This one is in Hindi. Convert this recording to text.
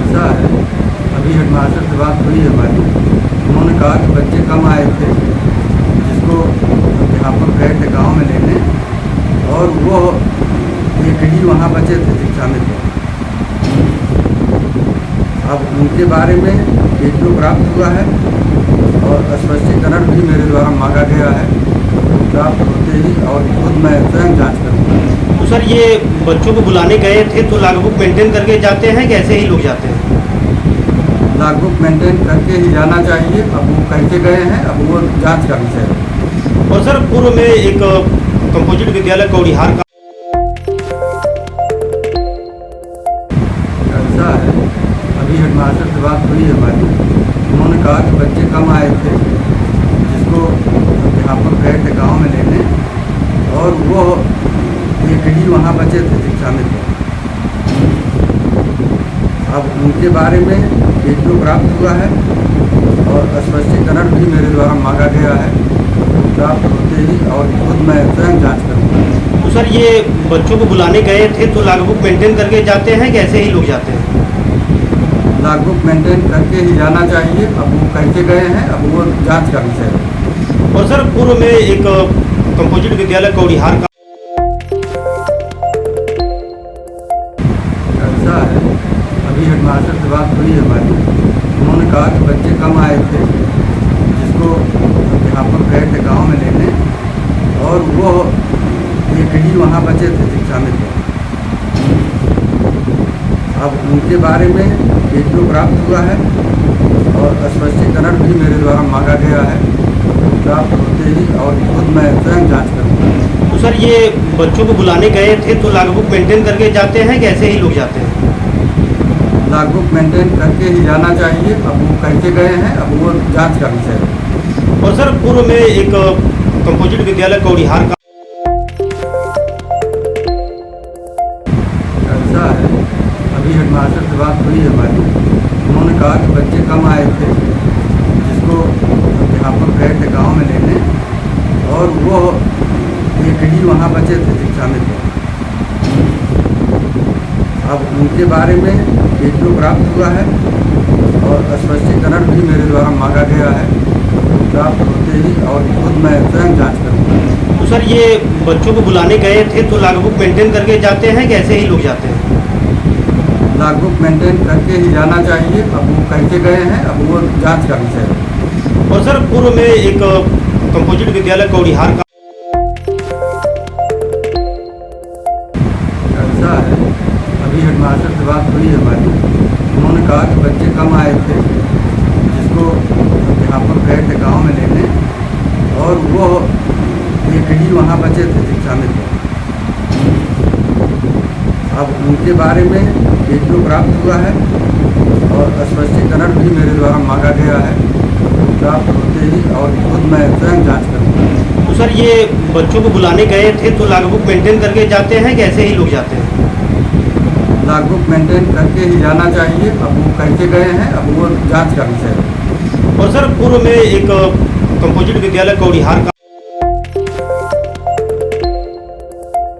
ऐसा है, अभी हेडमास्टर से बात हुई है हमारी। उन्होंने कहा कि बच्चे कम आए थे, जिसको अध्यापक गए थे गांव में लेने, और वो एक ही वहाँ बचे थे शिक्षा में थे। अब उनके बारे में वीडियो प्राप्त हुआ है और स्पष्टीकरण भी मेरे द्वारा मांगा गया है। प्राप्त होते ही और खुद मैं स्वयं जाँच करूँगा। तो सर, ये बच्चों को बुलाने गए थे तो लॉगबुक मेंटेन करके जाते हैं कि ऐसे ही लोग जाते हैं? लॉगबुक मेंटेन करके ही जाना चाहिए। अब वो कैसे गए हैं, अब वो जांच का विषय है। और सर, पूर्व में एक कंपोजिट विद्यालय कौड़िहार का ऐसा है, अभी हेडमास्टर से बात हुई है हमारी। उन्होंने कहा कि बच्चे कम आए थे, जिसको अध्यापक गए थे गांव में लेने, और वो एक ही वहाँ बचे थे शिक्षा में थे। अब उनके बारे में वीडियो प्राप्त हुआ है और स्पष्टीकरण भी मेरे द्वारा मांगा गया है। प्राप्त होते ही और खुद मैं स्वयं जाँच करूँगा। तो सर, ये बच्चों को बुलाने गए थे तो लॉगबुक मेंटेन करके जाते हैं कि ऐसे ही लोग जाते हैं? लॉगबुक मेंटेन करके ही जाना चाहिए। अब वो कैसे गए हैं, अब वो जांच का विषय है। और सर, पूर्व में एक कंपोजिट विद्यालय कौड़िहार का ऐसा है, अभी हेडमास्टर से बात हुई है हमारी। उन्होंने कहा कि बच्चे कम आए थे, जिसको अध्यापक गए थे गांव में लेने, और वो एक ही वहाँ बचे थे शिक्षा में थे। अब उनके बारे में वीडियो प्राप्त हुआ है और स्पष्टीकरण भी मेरे द्वारा मांगा गया है। प्राप्त होते ही और खुद मैं स्वयं जाँच करूँगा। तो सर, ये बच्चों को बुलाने गए थे तो लॉगबुक मेंटेन करके जाते हैं कि ऐसे ही लोग जाते हैं? लॉगबुक मेंटेन करके ही जाना चाहिए। अब वो कैसे गए हैं, अब वो जांच का विषय है। और सर, पूर्व में एक कंपोजिट विद्यालय कौड़िहार का ऐसा है, अभी हेडमास्टर से बात हुई है हमारी। उन्होंने कहा कि बच्चे कम आए थे, जिसको अध्यापक गए थे गांव में लेने, और वो एक ही वहाँ बचे थे शिक्षा में थे। अब उनके बारे में वीडियो प्राप्त हुआ है और स्पष्टीकरण भी मेरे द्वारा मांगा गया है। प्राप्त होते ही और खुद मैं स्वयं जाँच करूँगा। तो सर, ये बच्चों को बुलाने गए थे तो लॉगबुक मेंटेन करके जाते हैं कि ऐसे ही लोग जाते हैं? लॉगबुक मेंटेन करके ही जाना चाहिए। अब वो कैसे गए हैं, अब वो जांच का विषय है। और सर, पूर्व में एक कंपोजिट विद्यालय कौड़िहार का ऐसा है, अभी हेडमास्टर से बात हुई है हमारी। उन्होंने कहा कि बच्चे कम आए थे, जिसको अध्यापक गए थे गांव में लेने, और वो एक ही वहाँ बचे थे शिक्षा में थे। अब उनके बारे में वीडियो प्राप्त हुआ है और स्पष्टीकरण भी मेरे द्वारा मांगा गया है। प्राप्त होते ही और खुद मैं स्वयं जाँच करूँगा। तो सर, ये बच्चों को बुलाने गए थे तो लॉगबुक मेंटेन करके जाते हैं कि ऐसे ही लोग जाते हैं? लॉगबुक मेंटेन करके ही जाना चाहिए। अब वो कैसे गए हैं, अब वो जांच का विषय है। और सर, पूर्व में एक कंपोजिट विद्यालय कौड़िहार का